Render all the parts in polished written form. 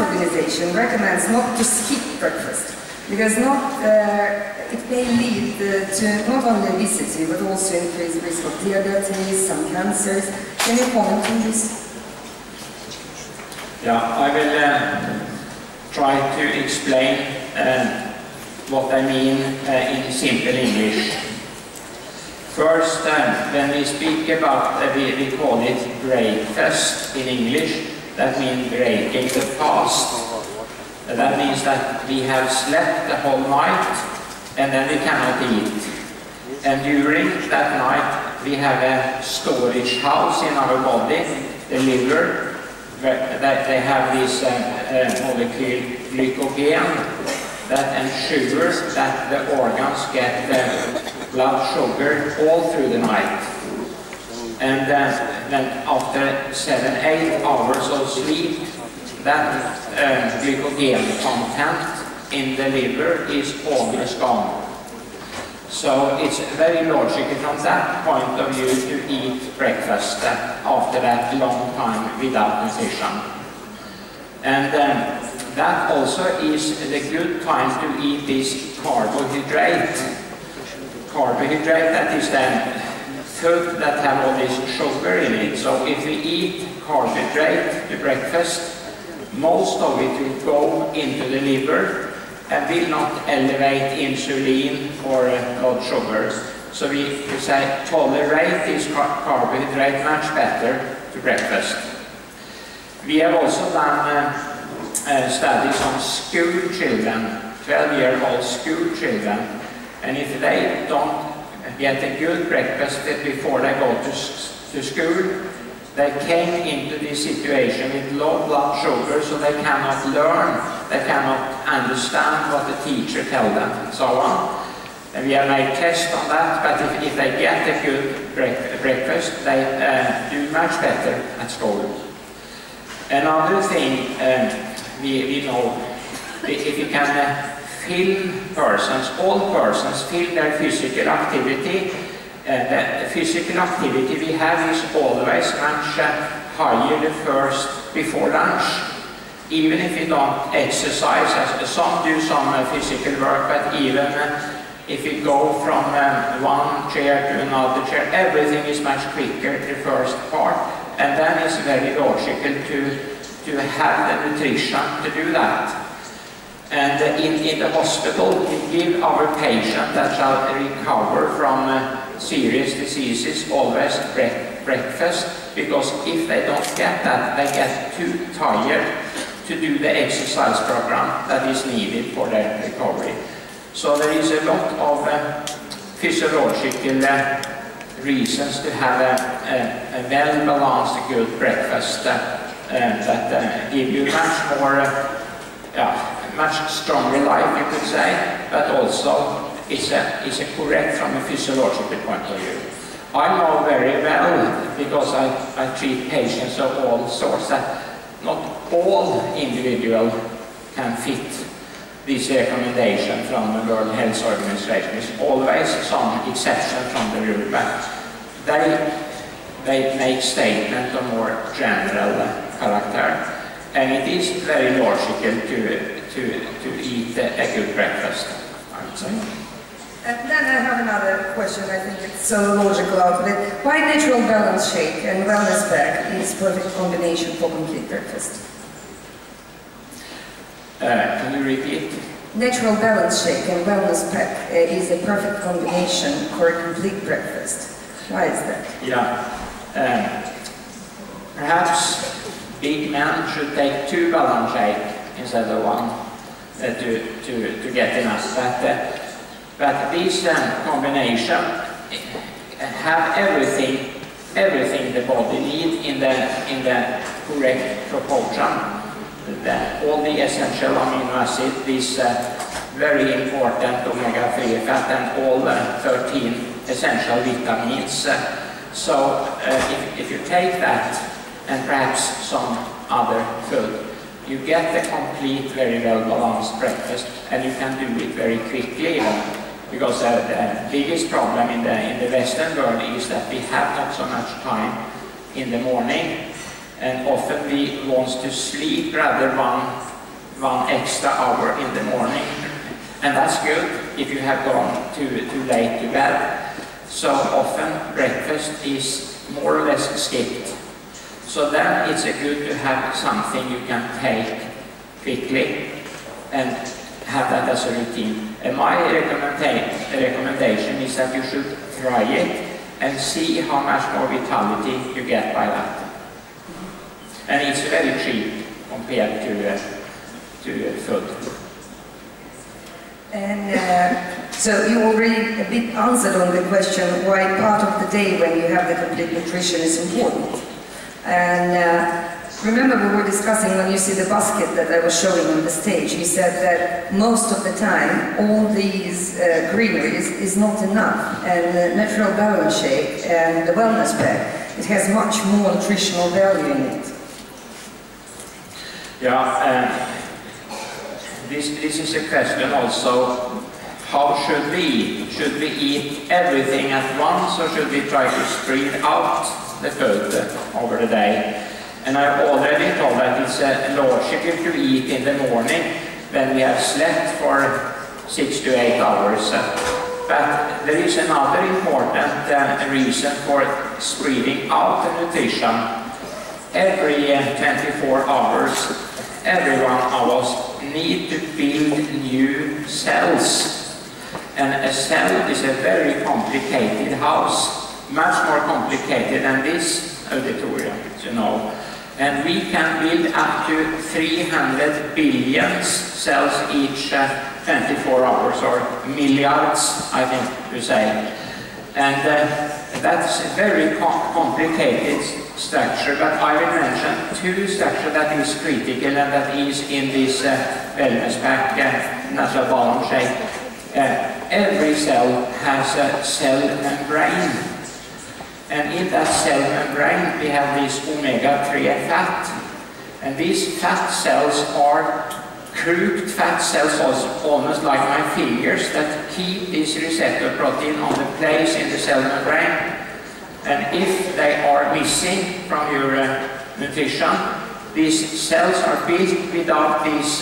Organization recommends not to skip breakfast because it may lead to not only obesity but also increased risk of diabetes, some cancers. Can you comment on this? Yeah, I will try to explain what I mean in simple English. First, when we speak about, we call it breakfast in English, that means breaking the fast. That means that we have slept the whole night and then we cannot eat. And during that night we have a storage house in our body, the liver, that they have this molecule glycogen that ensures that the organs get blood sugar all through the night. And then after 7-8 hours of sleep, that glycogen content in the liver is almost gone. So it's very logical from that point of view to eat breakfast after that long time without nutrition. And that also is the good time to eat this carbohydrate. Carbohydrate, that is the food that have all this sugar in it. So if we eat carbohydrate to breakfast, most of it will go into the liver and will not elevate insulin or blood sugar. So we say tolerate this carbohydrate much better to breakfast. We have also done studies on school children, 12-year-old school children, and if they don't get a good breakfast before they go to school, they came into this situation with low blood sugar, so they cannot learn, they cannot understand what the teacher tells them, and so on. And we have made tests on that, but if they get a good breakfast, they do much better at school. Another thing we know, if you can film persons, all persons film their physical activity, the physical activity we have is always much higher the first before lunch. Even if you don't exercise, some do some physical work, but even if you go from one chair to another chair, everything is much quicker the first part, and then it's very logical to have the nutrition to do that. And in the hospital, we give our patient that shall recover from serious diseases always breakfast, because if they don't get that, they get too tired to do the exercise program that is needed for their recovery. So there is a lot of physiological reasons to have a well-balanced good breakfast that give you much more, much stronger life, you could say, but also is a correct from a physiological point of view. I know very well, because I treat patients of all sorts, that not all individuals can fit this recommendation from the World Health Organization. There's always some exception from the rule, but they make statements of more general character, and it is very logical to eat a good breakfast, I would say. And then I have another question. I think it's so logical out of it. Why natural balance shake and wellness pack is perfect combination for complete breakfast? Can you repeat? Natural balance shake and wellness pack is a perfect combination for a complete breakfast. Why is that? Yeah. Perhaps big men should take 2 balance shake instead of 1 to get enough. But this combination have everything the body needs in the correct proportion. All the essential amino acids, this very important omega-3 fat, and all the 13 essential vitamins. So if you take that and perhaps some other food, you get a complete, very well-balanced breakfast, and you can do it very quickly. Because the biggest problem in the Western world is that we have not so much time in the morning and often we want to sleep rather one extra hour in the morning, and that's good if you have gone too late to bed. So often breakfast is more or less skipped. So then it's good to have something you can take quickly and have that as a routine. And my recommendation is that you should try it and see how much more vitality you get by that. And it's very cheap compared to food. And so you already a bit answered on the question why part of the day when you have the complete nutrition is important. And remember we were discussing when you see the basket that I was showing on the stage, you said that most of the time all these greeneries is not enough, and the natural balance shake and the wellness pack, it has much more nutritional value in it. Yeah, this is a question also, how should we eat? Should we eat everything at once, or should we try to spread out the food over the day? And I've already told that it's logical to eat in the morning when we have slept for 6 to 8 hours. But there is another important reason for spreading out the nutrition. Every 24 hours, every 1 hour need to build new cells. And a cell is a very complicated house, much more complicated than this auditorium, you know. And we can build up to 300 billion cells each 24 hours, or milliards, I think you say. And that's a very complicated structure, but I will mention two structures that is critical and that is in this wellness pack, natural balance shake. Every cell has a cell membrane. And in that cell membrane we have this omega-3 fat. And these fat cells are crooked fat cells, almost like my fingers, that keep this receptor protein on the place in the cell membrane. And if they are missing from your nutrition, these cells are built without these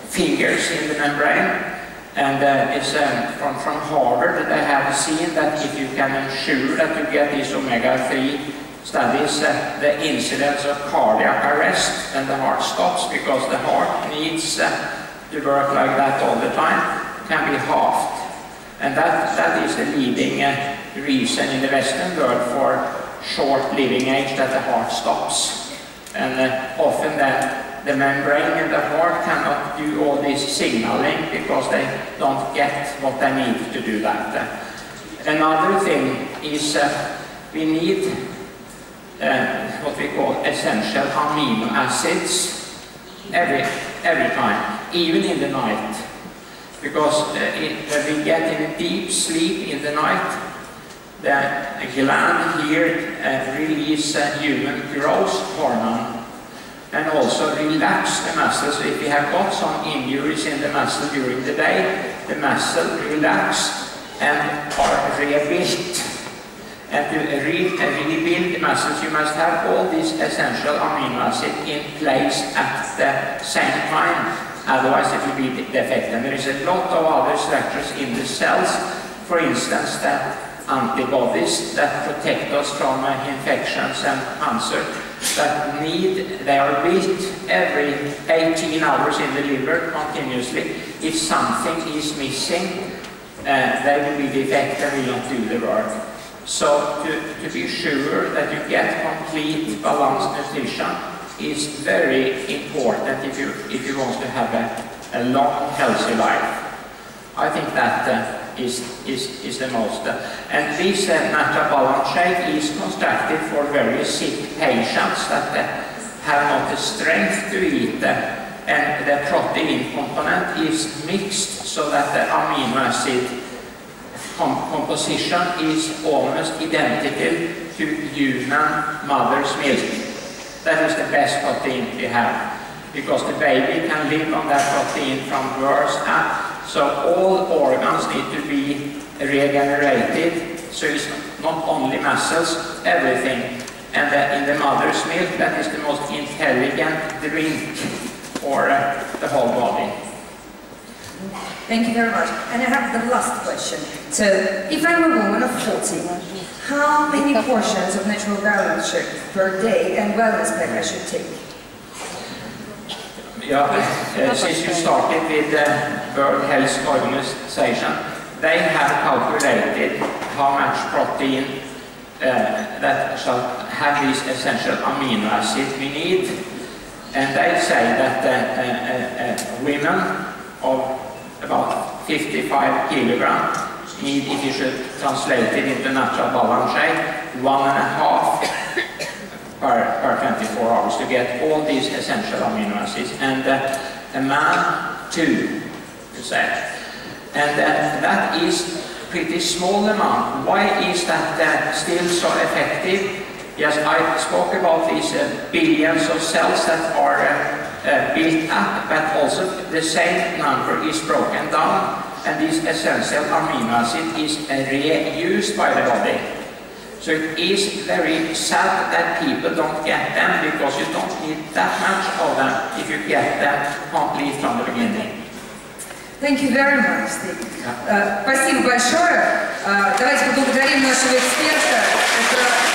fingers in the membrane. And it's from Harvard, they have seen that if you can ensure that you get these omega-3 studies, the incidence of cardiac arrest and the heart stops, because the heart needs to work like that all the time, can be halved. And that is the leading reason in the Western world for short living age, that the heart stops. And often then the membrane in the heart cannot do all this signaling because they don't get what they need to do that. Another thing is we need what we call essential amino acids every time, even in the night. Because when we get in a deep sleep in the night, the gland here releases human growth hormone and also relax the muscles. If we have got some injuries in the muscle during the day, the muscle relax and are rebuilt. And to rebuild the muscles, you must have all these essential amino acids in place at the same time. Otherwise it will be defective. And there is a lot of other structures in the cells. For instance, the antibodies that protect us from infections and cancer, that they are built every 18 hours in the liver continuously. If something is missing, they will be defective and will not do the work. So to be sure that you get complete balanced nutrition is very important if you want to have a long, healthy life. I think that is the most. And this natural balance shake is constructed for very sick patients that have not the strength to eat, and the protein component is mixed so that the amino acid composition is almost identical to human mother's milk. That is the best protein we have, because the baby can live on that protein from birth up. So all organs need to be regenerated, so it's not only muscles, everything. And in the mother's milk, that is the most intelligent drink for the whole body. Thank you very much. And I have the last question. So, if I'm a woman of 40, how many portions of natural balance shake per day and wellness pack I should take? Yeah, since you started with the World Health Organization, they have calculated how much protein that shall have these essential amino acids we need. And they say that women of about 55 kilograms need, if you should translate it into natural balance shake, 1.5 per 24 hours to get all these essential amino acids, and a man 2, you say. And that is pretty small amount. Why is that still so effective? Yes, I spoke about these billions of cells that are built up, but also the same number is broken down, and this essential amino acid is reused by the body. So it is very sad that people don't get them, because you don't need that much of them if you get them complete from the beginning. Thank you very much, Steve. Спасибо большое. Давайте поблагодарим нашего эксперта.